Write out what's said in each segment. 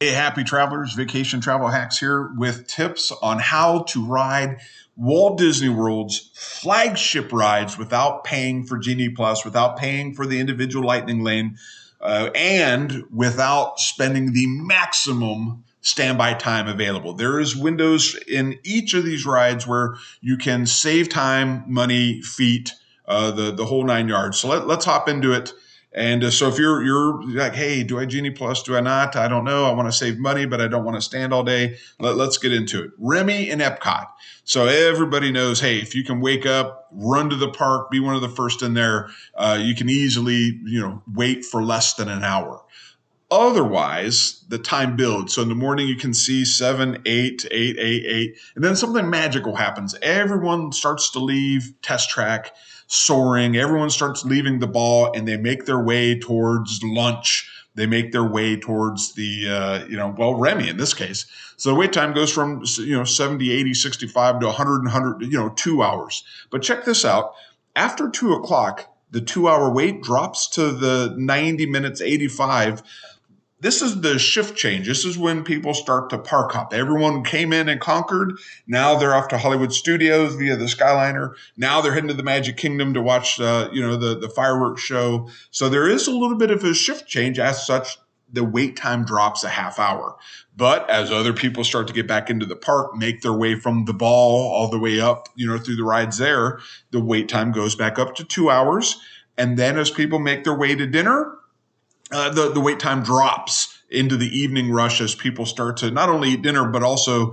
Hey, happy travelers, vacation travel hacks here with tips on how to ride Walt Disney World's flagship rides without paying for Genie Plus, without paying for the individual lightning lane, and without spending the maximum standby time available. There is windows in each of these rides where you can save time, money, feet, the whole nine yards. So let's hop into it. And so if you're like, hey, do I Genie Plus? Do I not? I don't know. I want to save money, but I don't want to stand all day. Let's get into it. Remy and Epcot. So everybody knows, hey, if you can wake up, run to the park, be one of the first in there, you can easily, wait for less than an hour. Otherwise, the time builds. So in the morning, you can see 7, 8, 8, 8, 8. And then something magical happens. Everyone starts to leave Test Track, soaring. Everyone starts leaving the ball, and they make their way towards lunch. They make their way towards the, Remy in this case. So the wait time goes from, 70, 80, 65 to 100, 2 hours. But check this out. After 2 o'clock, the 2-hour wait drops to the 90 minutes, 85. This is the shift change. This is when people start to park hop. Everyone came in and conquered. Now they're off to Hollywood Studios via the Skyliner. Now they're heading to the Magic Kingdom to watch, the fireworks show. So there is a little bit of a shift change. As such, the wait time drops a half hour. But as other people start to get back into the park, make their way from the ball all the way up, through the rides there, the wait time goes back up to 2 hours. And then as people make their way to dinner, the wait time drops into the evening rush as people start to not only eat dinner, but also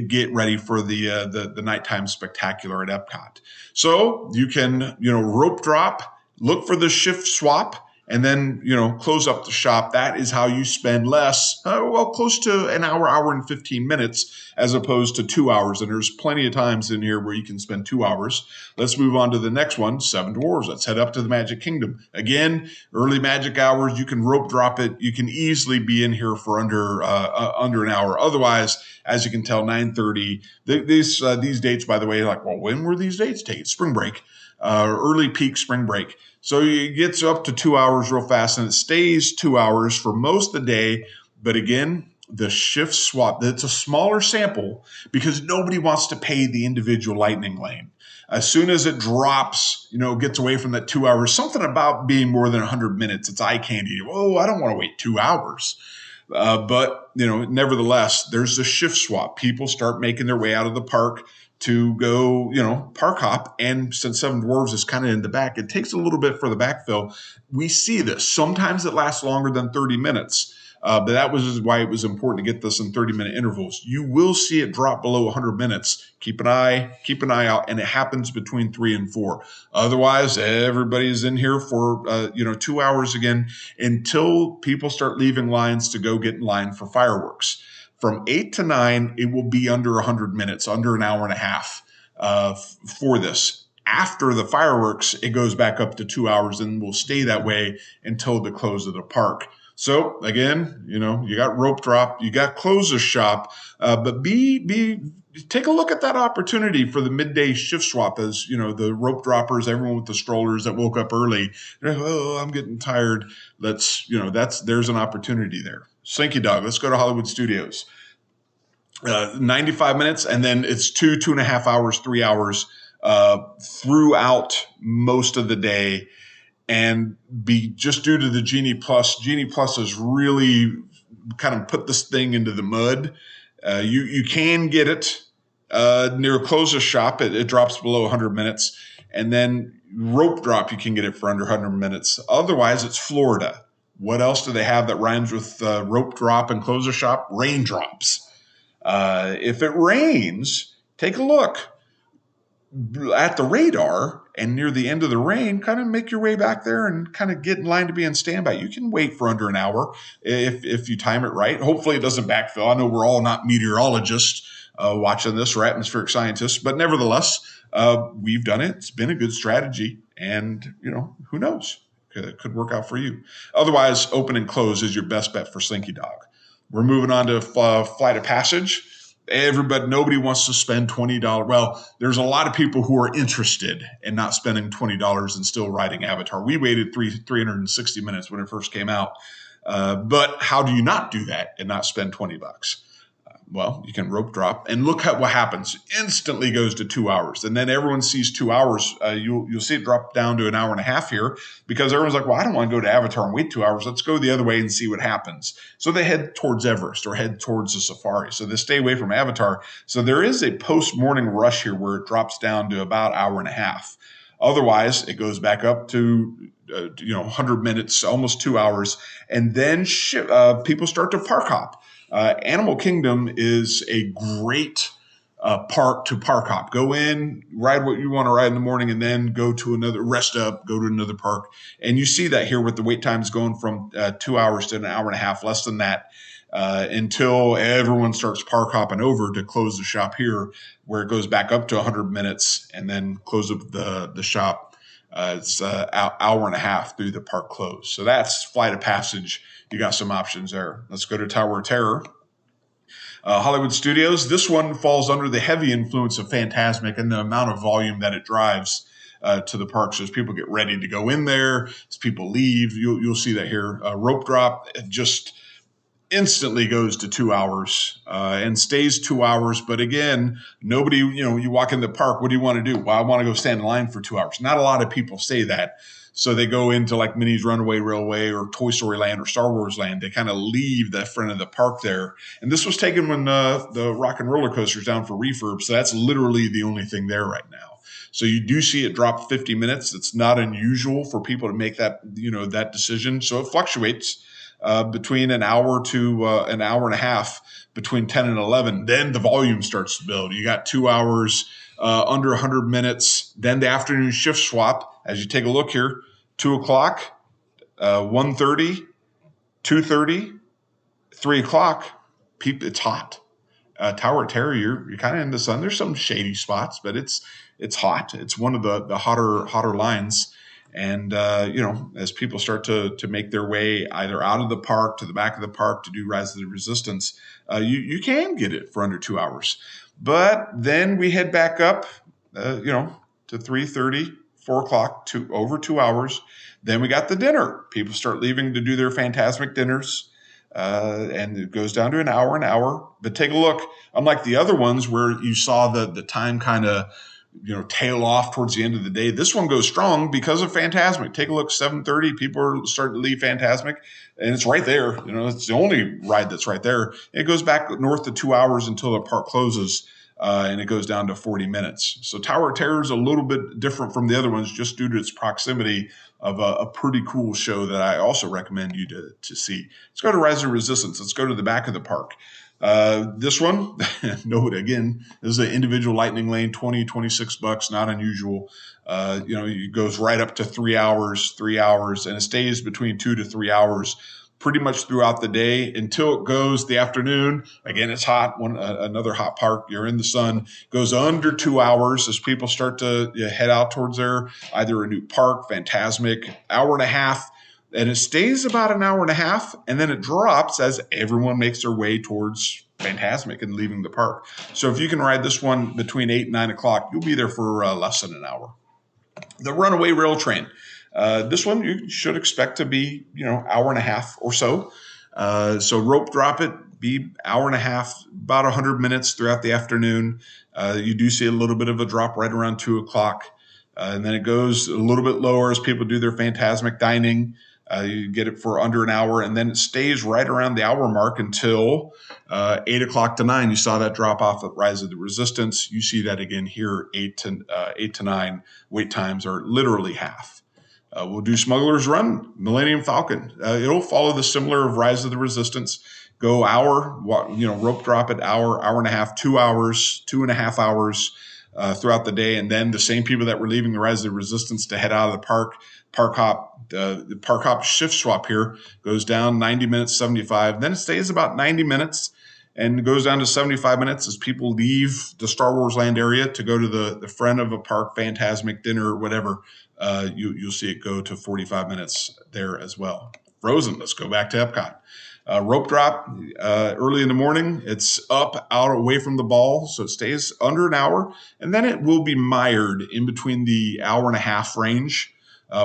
get ready for the nighttime spectacular at Epcot. So you can, rope drop, look for the shift swap, and then, close up the shop. That is how you spend less, close to an hour, hour and 15 minutes, as opposed to 2 hours. And there's plenty of times in here where you can spend 2 hours. Let's move on to the next one, Seven Dwarfs. Let's head up to the Magic Kingdom. Again, early magic hours, you can rope drop it. You can easily be in here for under an hour. Otherwise, as you can tell, 9:30. These dates, by the way, when were these dates taken? Spring break. Early peak spring break. So it gets up to 2 hours real fast, and it stays 2 hours for most of the day. But again, the shift swap, it's a smaller sample because nobody wants to pay the individual lightning lane. As soon as it drops, gets away from that 2 hours, something about being more than 100 minutes, it's eye candy. Oh, I don't want to wait 2 hours. But nevertheless, there's the shift swap. People start making their way out of the park to go, park hop. And since Seven Dwarfs is kind of in the back, it takes a little bit for the backfill. We see this. Sometimes it lasts longer than 30 minutes. But that was why it was important to get this in 30-minute intervals. You will see it drop below 100 minutes. Keep an eye out, and it happens between 3 and 4. Otherwise, everybody's in here for 2 hours again until people start leaving lines to go get in line for fireworks. From 8 to 9, it will be under 100 minutes, under an hour and a half for this. After the fireworks, it goes back up to 2 hours and will stay that way until the close of the park. So again, you got rope drop, you got close the shop, but take a look at that opportunity for the midday shift swap. As the rope droppers, everyone with the strollers that woke up early, oh, I'm getting tired. There's an opportunity there. Slinky Dog, let's go to Hollywood Studios. 95 minutes, and then it's 2.5 hours, 3 hours throughout most of the day. And just due to the Genie Plus has really kind of put this thing into the mud. You can get it near close of shop. It drops below 100 minutes. And then rope drop, you can get it for under 100 minutes. Otherwise, it's Florida. What else do they have that rhymes with rope drop and close of shop? Raindrops. If it rains, take a look at the radar, and near the end of the rain, kind of make your way back there and kind of get in line to be on standby. You can wait for under an hour if you time it right. Hopefully it doesn't backfill. I know we're all not meteorologists watching this, or atmospheric scientists, but nevertheless, we've done it. It's been a good strategy, and who knows? It could work out for you. Otherwise, open and close is your best bet for Slinky Dog. We're moving on to Flight of Passage. Nobody wants to spend $20. Well, there's a lot of people who are interested in not spending $20 and still riding Avatar. We waited 360 minutes when it first came out. But how do you not do that and not spend $20? Well, you can rope drop and look at what happens. Instantly goes to 2 hours. And then everyone sees 2 hours. You'll see it drop down to an hour and a half here because everyone's like, well, I don't want to go to Avatar and wait 2 hours. Let's go the other way and see what happens. So they head towards Everest or head towards the safari. So they stay away from Avatar. So there is a post-morning rush here where it drops down to about an hour and a half. Otherwise, it goes back up to 100 minutes, almost 2 hours. And then people start to park hop. Animal Kingdom is a great park to park hop. Go in, ride what you want to ride in the morning, and then go to another, rest up, go to another park. And you see that here with the wait times going from 2 hours to an hour and a half, less than that, until everyone starts park hopping over to close the shop here, where it goes back up to 100 minutes and then close up the shop. It's an hour and a half through the park close. So that's Flight of Passage. You got some options there. Let's go to Tower of Terror. Hollywood Studios. This one falls under the heavy influence of Fantasmic and the amount of volume that it drives to the park. So as people get ready to go in there, as people leave, you'll see that here. Rope drop just instantly goes to 2 hours and stays 2 hours. But again, nobody, you walk in the park, what do you want to do? Well, I want to go stand in line for 2 hours. Not a lot of people say that. So they go into like Minnie's Runaway Railway or Toy Story Land or Star Wars Land. They kind of leave the front of the park there. And this was taken when the Rock and Roller Coaster's down for refurb. So that's literally the only thing there right now. So you do see it drop 50 minutes. It's not unusual for people to make that, that decision. So it fluctuates between an hour to an hour and a half between 10 and 11. Then the volume starts to build. You got 2 hours, under 100 minutes. Then the afternoon shift swap. As you take a look here, 2 o'clock, 1:30, 2:30, 3 o'clock. It's hot. Tower of Terror, you're kind of in the sun. There's some shady spots, but it's hot. It's one of the hotter lines. And, as people start to make their way either out of the park to the back of the park to do Rise of the Resistance, you can get it for under 2 hours. But then we head back up, to 3:30, 4 o'clock, to over 2 hours. Then we got the dinner. People start leaving to do their Fantasmic dinners. And it goes down to an hour. But take a look. Unlike the other ones where you saw the time kind of, tail off towards the end of the day, this one goes strong because of Fantasmic. Take a look, 7:30, people are starting to leave Fantasmic, and it's right there. It's the only ride that's right there. It goes back north to 2 hours until the park closes. And it goes down to 40 minutes. So Tower of Terror is a little bit different from the other ones just due to its proximity of a pretty cool show that I also recommend you to see. Let's go to Rise of Resistance. Let's go to the back of the park. This one, note again, this is an individual lightning lane, $26, not unusual. It goes right up to 3 hours, and it stays between 2 to 3 hours pretty much throughout the day until it goes the afternoon. Again, it's hot. Another hot park. You're in the sun. Goes under 2 hours as people start to head out towards there. Either a new park, Fantasmic, hour and a half, and it stays about an hour and a half, and then it drops as everyone makes their way towards Fantasmic and leaving the park. So if you can ride this one between 8 and 9 o'clock, you'll be there for less than an hour. The Runaway Rail Train. This one you should expect to be, hour and a half or so. So rope drop it, be hour and a half, about 100 minutes throughout the afternoon. You do see a little bit of a drop right around 2 o'clock. And then it goes a little bit lower as people do their Fantasmic dining. You get it for under an hour, and then it stays right around the hour mark until 8 o'clock to 9. You saw that drop off at Rise of the Resistance. You see that again here, 8 to 9. Wait times are literally half. We'll do Smuggler's Run, Millennium Falcon. It'll follow the similar of Rise of the Resistance. Go hour, rope drop it, hour and a half, 2 hours, 2.5 hours throughout the day. And then the same people that were leaving the Rise of the Resistance to head out of the park hop, the park hop shift swap here goes down 90 minutes, 75. Then it stays about 90 minutes and goes down to 75 minutes as people leave the Star Wars Land area to go to the front of a park, Fantasmic dinner or whatever. You'll see it go to 45 minutes there as well. Frozen, let's go back to Epcot. Rope drop early in the morning. It's up, out, away from the ball, so it stays under an hour. And then it will be mired in between the hour and a half range.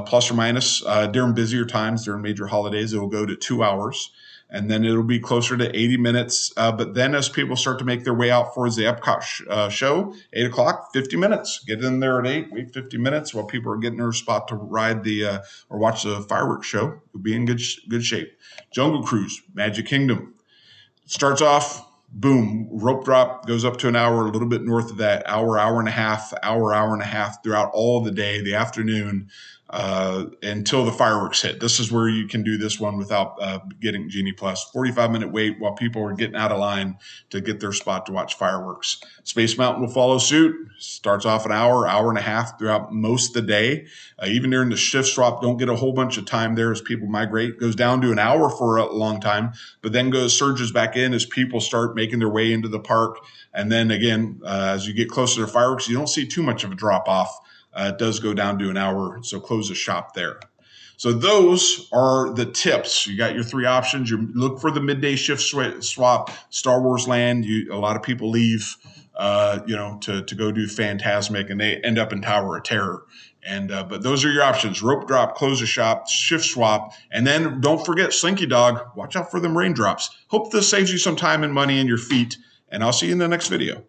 plus or minus. During busier times, during major holidays, it will go to 2 hours. And then it'll be closer to 80 minutes. But then as people start to make their way out towards the Epcot show, 8 o'clock, 50 minutes. Get in there at 8, wait 50 minutes while people are getting their spot to ride or watch the fireworks show. You'll be in good shape. Jungle Cruise, Magic Kingdom. Starts off, boom, rope drop, goes up to an hour, a little bit north of that, hour and a half throughout all of the day, the afternoon, until the fireworks hit. This is where you can do this one without getting Genie Plus. 45-minute wait while people are getting out of line to get their spot to watch fireworks. Space Mountain will follow suit. Starts off an hour and a half throughout most of the day. Even during the shift swap, don't get a whole bunch of time there as people migrate. Goes down to an hour for a long time, but then surges back in as people start making their way into the park. And then again, as you get closer to fireworks, you don't see too much of a drop off. It does go down to an hour, so close the shop there. So those are the tips. You got your 3 options. You look for the midday shift swap, Star Wars Land. A lot of people leave, to go do Phantasmic, and they end up in Tower of Terror. And but those are your options: rope drop, close the shop, shift swap, and then don't forget Slinky Dog. Watch out for them raindrops. Hope this saves you some time and money in your feet, and I'll see you in the next video.